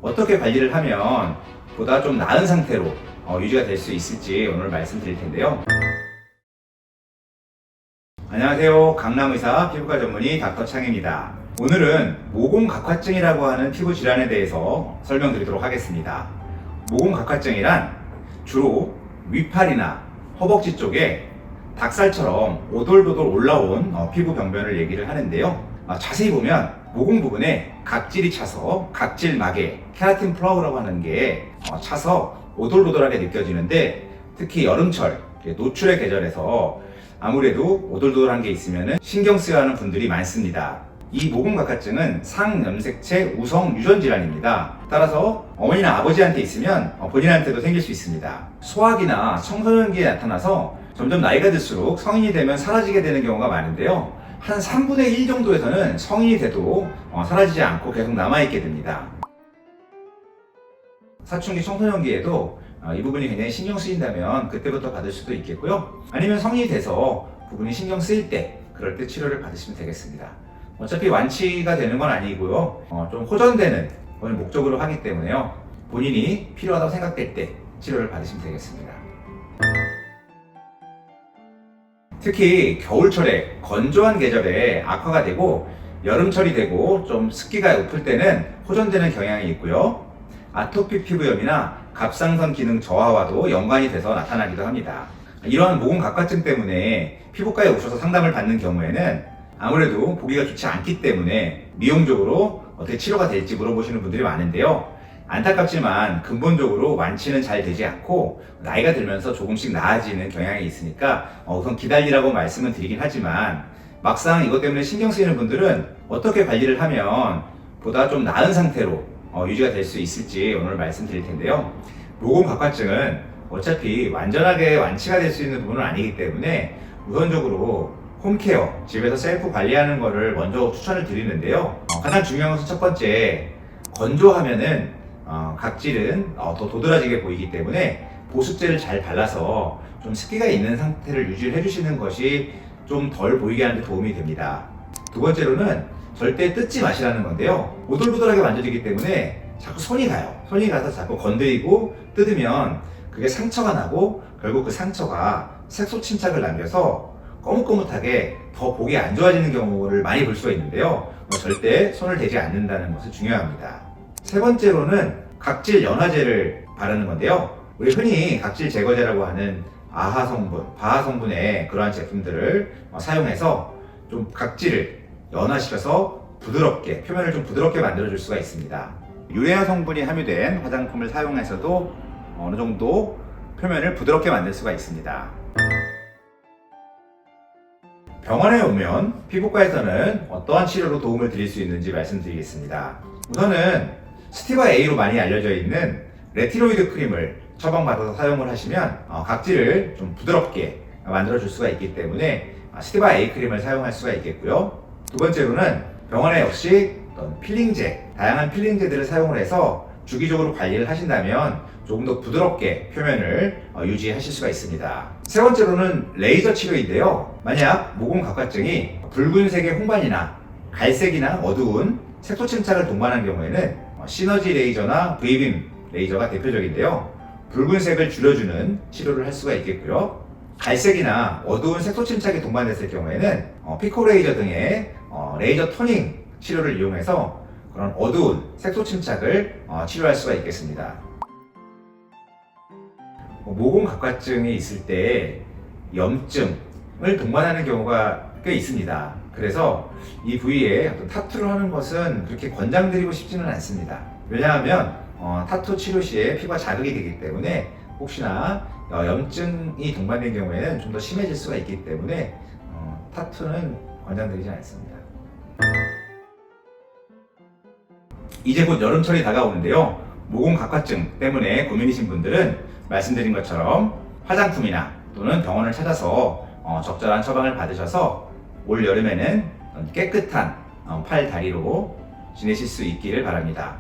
어떻게 관리를 하면 보다 좀 나은 상태로 유지가 될 수 있을지 오늘 말씀드릴 텐데요. 안녕하세요. 강남의사 피부과 전문의 닥터 창입니다. 오늘은 모공각화증이라고 하는 피부 질환에 대해서 설명드리도록 하겠습니다. 모공각화증이란 주로 위팔이나 허벅지 쪽에 닭살처럼 오돌도돌 올라온 피부 병변을 얘기를 하는데요. 자세히 보면 모공 부분에 각질이 차서 각질막에 케라틴 플라우라고 하는 게 차서 오돌도돌하게 느껴지는데, 특히 여름철 노출의 계절에서 아무래도 오돌도돌한 게 있으면 신경 쓰여야 하는 분들이 많습니다. 이 모공각화증은 상염색체 우성 유전 질환입니다. 따라서 어머니나 아버지한테 있으면 본인한테도 생길 수 있습니다. 소학이나 청소년기에 나타나서 점점 나이가 들수록 성인이 되면 사라지게 되는 경우가 많은데요. 한 3분의 1 정도에서는 성인이 돼도 사라지지 않고 계속 남아있게 됩니다. 사춘기 청소년기에도 이 부분이 굉장히 신경 쓰인다면 그때부터 받을 수도 있겠고요. 아니면 성인이 돼서 부분이 신경 쓰일 때, 그럴 때 치료를 받으시면 되겠습니다. 어차피 완치가 되는 건 아니고요. 좀 호전되는 걸 목적으로 하기 때문에요. 본인이 필요하다고 생각될 때 치료를 받으시면 되겠습니다. 특히 겨울철에 건조한 계절에 악화가 되고 여름철이 되고 좀 습기가 높을 때는 호전되는 경향이 있고요. 아토피 피부염이나 갑상선 기능 저하와도 연관이 돼서 나타나기도 합니다. 이런 모공각화증 때문에 피부과에 오셔서 상담을 받는 경우에는 아무래도 보기가 좋지 않기 때문에 미용적으로 어떻게 치료가 될지 물어보시는 분들이 많은데요. 안타깝지만 근본적으로 완치는 잘 되지 않고 나이가 들면서 조금씩 나아지는 경향이 있으니까 우선 기다리라고 말씀은 드리긴 하지만, 막상 이것 때문에 신경 쓰이는 분들은 어떻게 관리를 하면 보다 좀 나은 상태로 유지가 될 수 있을지 오늘 말씀드릴 텐데요. 모공각화증은 어차피 완전하게 완치가 될 수 있는 부분은 아니기 때문에 우선적으로 홈케어, 집에서 셀프 관리하는 거를 먼저 추천을 드리는데요. 가장 중요한 것은 첫 번째, 건조하면은 각질은 더 도드라지게 보이기 때문에 보습제를 잘 발라서 좀 습기가 있는 상태를 유지를 해주시는 것이 좀 덜 보이게 하는 데 도움이 됩니다. 두 번째로는 절대 뜯지 마시라는 건데요. 오돌도돌하게 만져지기 때문에 자꾸 손이 가요. 손이 가서 자꾸 건드리고 뜯으면 그게 상처가 나고 결국 그 상처가 색소 침착을 남겨서 거뭇거뭇하게 더 보기 안 좋아지는 경우를 많이 볼 수가 있는데요. 절대 손을 대지 않는다는 것이 중요합니다. 세 번째로는 각질 연화제를 바르는 건데요. 우리 흔히 각질 제거제라고 하는 아하 성분, 바하 성분의 그러한 제품들을 사용해서 좀 각질을 연화시켜서 부드럽게, 표면을 좀 부드럽게 만들어줄 수가 있습니다. 유래화 성분이 함유된 화장품을 사용해서도 어느 정도 표면을 부드럽게 만들 수가 있습니다. 병원에 오면 피부과에서는 어떠한 치료로 도움을 드릴 수 있는지 말씀드리겠습니다. 우선은 스티바 A로 많이 알려져 있는 레티노이드 크림을 처방받아서 사용을 하시면 각질을 좀 부드럽게 만들어줄 수가 있기 때문에 스티바 A 크림을 사용할 수가 있겠고요. 두 번째로는 병원에 역시 어떤 필링제, 다양한 필링제들을 사용을 해서 주기적으로 관리를 하신다면 조금 더 부드럽게 표면을 유지하실 수가 있습니다. 세 번째로는 레이저 치료인데요. 만약 모공각화증이 붉은색의 홍반이나 갈색이나 어두운 색소 침착을 동반한 경우에는 시너지 레이저나 V빔 레이저가 대표적인데요. 붉은색을 줄여주는 치료를 할 수가 있겠고요. 갈색이나 어두운 색소 침착이 동반됐을 경우에는 피코 레이저 등의 레이저 토닝 치료를 이용해서 그런 어두운 색소 침착을 치료할 수가 있겠습니다. 모공각화증이 있을 때 염증을 동반하는 경우가 꽤 있습니다. 그래서 이 부위에 어떤 타투를 하는 것은 그렇게 권장드리고 싶지는 않습니다. 왜냐하면 타투 치료 시에 피부가 자극이 되기 때문에 혹시나 염증이 동반된 경우에는 좀 더 심해질 수가 있기 때문에 타투는 권장드리지 않습니다. 이제 곧 여름철이 다가오는데요. 모공각화증 때문에 고민이신 분들은 말씀드린 것처럼 화장품이나 또는 병원을 찾아서 적절한 처방을 받으셔서 올 여름에는 깨끗한 팔, 다리로 지내실 수 있기를 바랍니다.